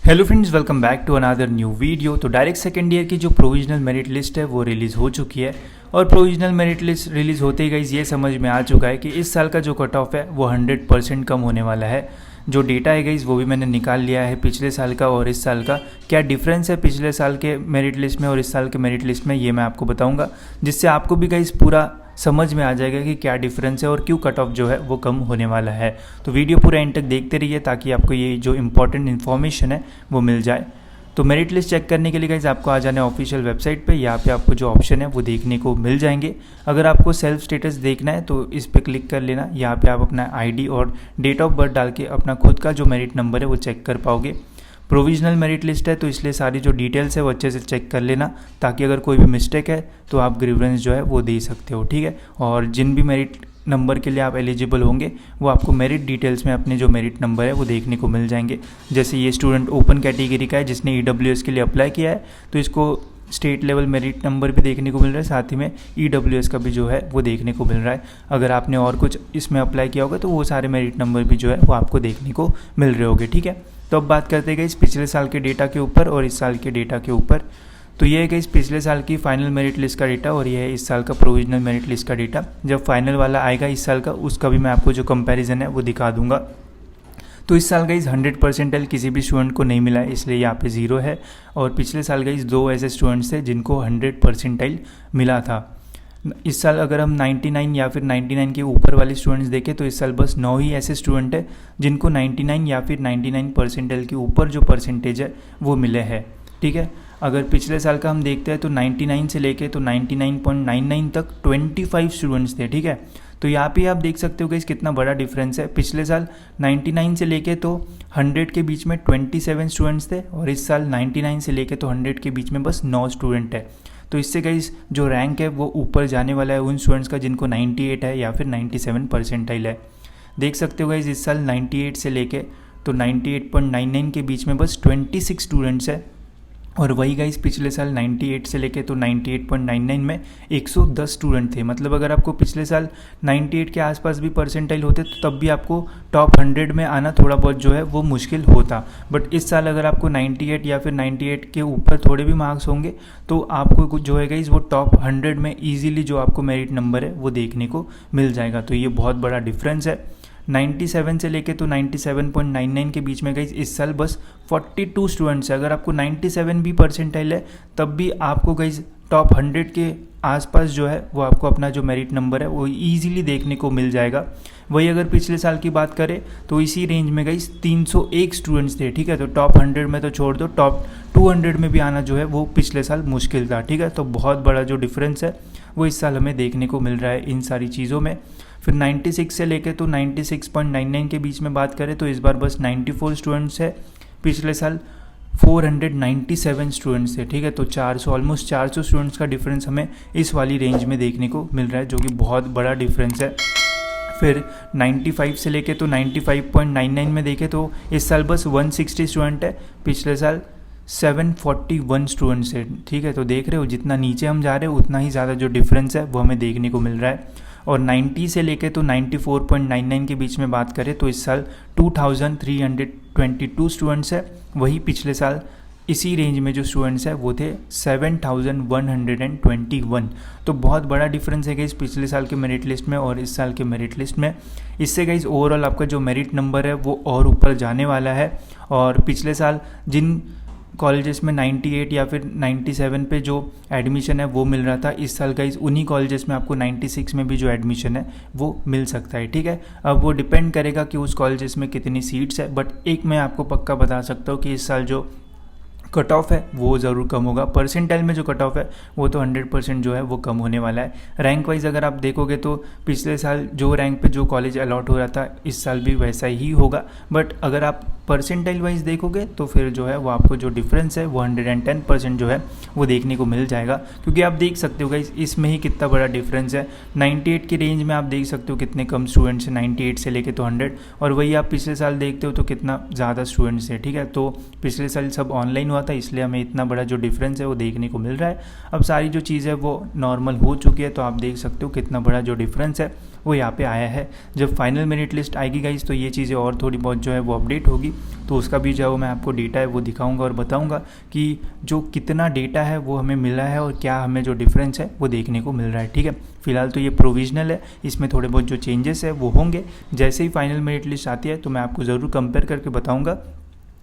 Hello friends, welcome back to another new video. तो direct second year की जो provisional merit list है वो रिलीज़ हो चुकी है और प्रोविजनल मेरिट लिस्ट रिलीज़ होते ही गाइस ये समझ में आ चुका है कि इस साल का जो कट ऑफ है वो 100% कम होने वाला है। जो डेटा है गाइस वो भी मैंने निकाल लिया है पिछले साल का और इस साल का। क्या डिफरेंस है पिछले साल के मेरिट लिस्ट में और इस साल के मेरिट लिस्ट में, ये मैं आपको बताऊँगा, जिससे आपको भी गाइस पूरा समझ में आ जाएगा कि क्या डिफरेंस है और क्यों कट ऑफ जो है वो कम होने वाला है। तो वीडियो पूरा एंड तक देखते रहिए ताकि आपको ये जो इंपॉर्टेंट इन्फॉर्मेशन है वो मिल जाए। तो मेरिट लिस्ट चेक करने के लिए गाइस आपको आ जाना है ऑफिशियल वेबसाइट पे। यहाँ पे आपको जो ऑप्शन है वो देखने को मिल जाएंगे। अगर आपको सेल्फ स्टेटस देखना है तो इस पर क्लिक कर लेना। यहाँ पे आप अपना आईडी और डेट ऑफ बर्थ डाल के अपना खुद का जो मेरिट नंबर है वो चेक कर पाओगे। प्रोविजनल मेरिट लिस्ट है तो इसलिए सारी जो डिटेल्स है वो अच्छे से चेक कर लेना ताकि अगर कोई भी मिस्टेक है तो आप ग्रीवेंस जो है वो दे सकते हो, ठीक है। और जिन भी मेरिट नंबर के लिए आप एलिजिबल होंगे वो आपको मेरिट डिटेल्स में अपने जो मेरिट नंबर है वो देखने को मिल जाएंगे। जैसे ये स्टूडेंट ओपन कैटेगरी का है जिसने EWS के लिए अप्लाई किया है तो इसको स्टेट लेवल मेरिट नंबर भी देखने को मिल रहा है, साथ ही में EWS का भी जो है वो देखने को मिल रहा है। अगर आपने और कुछ इसमें अप्लाई किया होगा तो वो सारे मेरिट नंबर भी जो है वो आपको देखने को मिल रहे होंगे, ठीक है। तो अब बात करते हैं इस पिछले साल के डेटा के ऊपर और इस साल के डेटा के ऊपर। तो ये है इस पिछले साल की फाइनल मेरिट लिस्ट का डेटा और ये है इस साल का प्रोविजनल मेरिट लिस्ट का डेटा। जब फाइनल वाला आएगा इस साल का उसका भी मैं आपको जो कंपैरिजन है वो दिखा दूंगा। तो इस साल गाइस 100 परसेंटाइल किसी भी स्टूडेंट को नहीं मिला है, इसलिए यहाँ पे 0 है। और पिछले साल गाइस 2 ऐसे स्टूडेंट्स थे जिनको 100 परसेंटाइल मिला था। इस साल अगर हम 99 या फिर 99 के ऊपर वाले स्टूडेंट्स देखें तो इस साल बस 9 ही ऐसे स्टूडेंट है जिनको 99 या फिर 99 परसेंटाइल के ऊपर जो परसेंटेज है वो मिले हैं, ठीक है। अगर पिछले साल का हम देखते हैं तो 99 से लेके तो 99.99 तक 25 स्टूडेंट्स थे, ठीक है। तो यहाँ पे आप देख सकते हो कि कितना बड़ा डिफरेंस है। पिछले साल 99 से लेके तो 100 के बीच में 27 स्टूडेंट्स थे और इस साल 99 से लेके तो 100 के बीच में बस 9 स्टूडेंट है। तो इससे गाइस जो रैंक है वो ऊपर जाने वाला है उन स्टूडेंट्स का जिनको 98 है या फिर 97 परसेंटाइल है। देख सकते हो गाइस इस साल 98 से लेके तो 98.99 के बीच में बस 26 स्टूडेंट्स है और वही गाइस पिछले साल 98 से लेके तो 98.99 में 110 स्टूडेंट थे। मतलब अगर आपको पिछले साल 98 के आसपास भी परसेंटाइल होते तो तब भी आपको टॉप 100 में आना थोड़ा बहुत जो है वो मुश्किल होता। बट इस साल अगर आपको 98 या फिर 98 के ऊपर थोड़े भी मार्क्स होंगे तो आपको कुछ जो है गाइस वो टॉप 100 में ईजिली जो आपको मेरिट नंबर है वो देखने को मिल जाएगा। तो ये बहुत बड़ा डिफरेंस है। 97 से लेके तो 97.99 के बीच में गाइस इस साल बस 42 स्टूडेंट्स है। अगर आपको 97 भी परसेंटाइल है तब भी आपको गाइस टॉप 100 के आसपास जो है वो आपको अपना जो मेरिट नंबर है वो इजीली देखने को मिल जाएगा। वही अगर पिछले साल की बात करें तो इसी रेंज में गाइस 301 स्टूडेंट्स थे, ठीक है। तो टॉप 100 में तो छोड़ दो, टॉप 200 में भी आना जो है वो पिछले साल मुश्किल था, ठीक है। तो बहुत बड़ा जो डिफरेंस है वो इस साल हमें देखने को मिल रहा है इन सारी चीज़ों में। फिर 96 से लेके तो 96.99 के बीच में बात करें तो इस बार बस 94 स्टूडेंट्स है। पिछले साल 497 स्टूडेंट्स थे, ठीक है। तो 400 ऑलमोस्ट 400 स्टूडेंट्स का डिफरेंस हमें इस वाली रेंज में देखने को मिल रहा है जो कि बहुत बड़ा डिफरेंस है। फिर 95 से लेके तो 95.99 में देखें तो इस साल बस 160 स्टूडेंट है, पिछले साल 741 स्टूडेंट्स है, ठीक है। तो देख रहे हो जितना नीचे हम जा रहे हैं उतना ही ज़्यादा जो डिफरेंस है वो हमें देखने को मिल रहा है। और 90 से लेके तो 94.99 के बीच में बात करें तो इस साल 2322 स्टूडेंट्स है। वही पिछले साल इसी रेंज में जो स्टूडेंट्स है वो थे 7121। तो बहुत बड़ा डिफरेंस है गाइस पिछले साल के मेरिट लिस्ट में और इस साल के मेरिट लिस्ट में। इससे गाइस ओवरऑल आपका जो मेरिट नंबर है वो और ऊपर जाने वाला है। और पिछले साल जिन कॉलेजेस में 98 या फिर 97 पे जो एडमिशन है वो मिल रहा था, इस साल गाइस उन्हीं कॉलेजेस में आपको 96 में भी जो एडमिशन है वो मिल सकता है, ठीक है। अब वो डिपेंड करेगा कि उस कॉलेजेस में कितनी सीट्स है। बट एक मैं आपको पक्का बता सकता हूँ कि इस साल जो कट ऑफ है वो ज़रूर कम होगा। परसेंटाइल में जो कट ऑफ है वो तो 100% जो है वो कम होने वाला है। रैंक वाइज अगर आप देखोगे तो पिछले साल जो रैंक पे जो कॉलेज अलॉट हो रहा था इस साल भी वैसा ही होगा। बट अगर आप परसेंटाइल वाइज देखोगे तो फिर जो है वो आपको जो डिफरेंस है वो 110% जो है वो देखने को मिल जाएगा। क्योंकि आप देख सकते हो गाइस इसमें ही कितना बड़ा डिफरेंस है। 98 की रेंज में आप देख सकते हो कितने कम स्टूडेंट्स हैं 98 से लेके तो 100, और वही आप पिछले साल देखते हो तो कितना ज़्यादा स्टूडेंट्स हैं, ठीक है। तो पिछले साल सब ऑनलाइन हुआ था, इसलिए हमें इतना बड़ा जो डिफरेंस है वो देखने को मिल रहा है। अब सारी जो चीज़ है वो नॉर्मल हो चुकी है, तो आप देख सकते हो कितना बड़ा जो डिफरेंस है वो यहाँ पे आया है। जब फाइनल मेरिट लिस्ट आएगी गाइस तो ये चीज़ें और थोड़ी बहुत जो है वो अपडेट होगी, तो उसका भी जो है मैं आपको डेटा है वो दिखाऊंगा और बताऊंगा कि जो कितना डेटा है वो हमें मिला है और क्या हमें जो डिफरेंस है वो देखने को मिल रहा है। ठीक है, फिलहाल तो ये प्रोविजनल है, इसमें थोड़े बहुत जो चेंजेस है वो होंगे। जैसे ही फाइनल मेरिट लिस्ट आती है तो मैं आपको ज़रूर कंपेयर करके बताऊँगा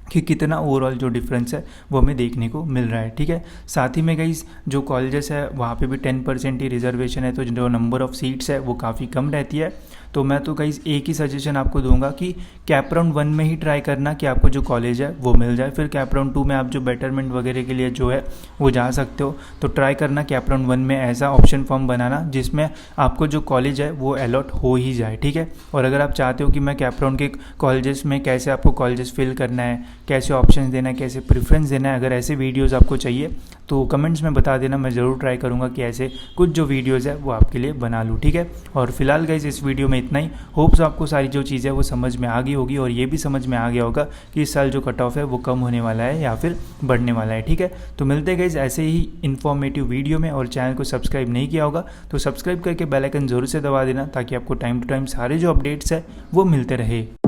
कि कितना ओवरऑल जो डिफरेंस है वो हमें देखने को मिल रहा है। ठीक है, साथ ही में गाइस जो कॉलेजेस है वहाँ पे भी 10% ही रिजर्वेशन है, तो जो नंबर ऑफ़ सीट्स है वो काफ़ी कम रहती है। तो मैं तो गाइस एक ही सजेशन आपको दूंगा कि कैप राउंड 1 में ही ट्राई करना कि आपको जो कॉलेज है वो मिल जाए, फिर कैप राउंड 2 में आप जो बेटरमेंट वगैरह के लिए जो है वो जा सकते हो। तो ट्राई करना कैप राउंड 1 में ऐसा ऑप्शन फॉर्म बनाना जिसमें आपको जो कॉलेज है वो अलॉट हो ही जाए। ठीक है, और अगर आप चाहते हो कि मैं कैप राउंड के कॉलेजेस में कैसे आपको कॉलेजेस फिल करना है, कैसे ऑप्शन देना है, कैसे प्रेफरेंस देना है, अगर ऐसे वीडियोज़ आपको चाहिए तो कमेंट्स में बता देना, मैं ज़रूर ट्राई करूँगा कि ऐसे कुछ जो वीडियोज़ है वो आपके लिए बना लूँ। ठीक है, और फिलहाल गाइस इस वीडियो में इतना ही। होप्स आपको सारी जो चीज़ें वो समझ में आ गई होगी और ये भी समझ में आ गया होगा कि इस साल जो कट ऑफ है वो कम होने वाला है या फिर बढ़ने वाला है। ठीक है, तो मिलते गाइस ऐसे ही इन्फॉर्मेटिव वीडियो में, और चैनल को सब्सक्राइब नहीं किया होगा तो सब्सक्राइब करके बेल आइकन ज़रूर से दबा देना ताकि आपको टाइम टू टाइम सारे जो अपडेट्स है वो मिलते रहे।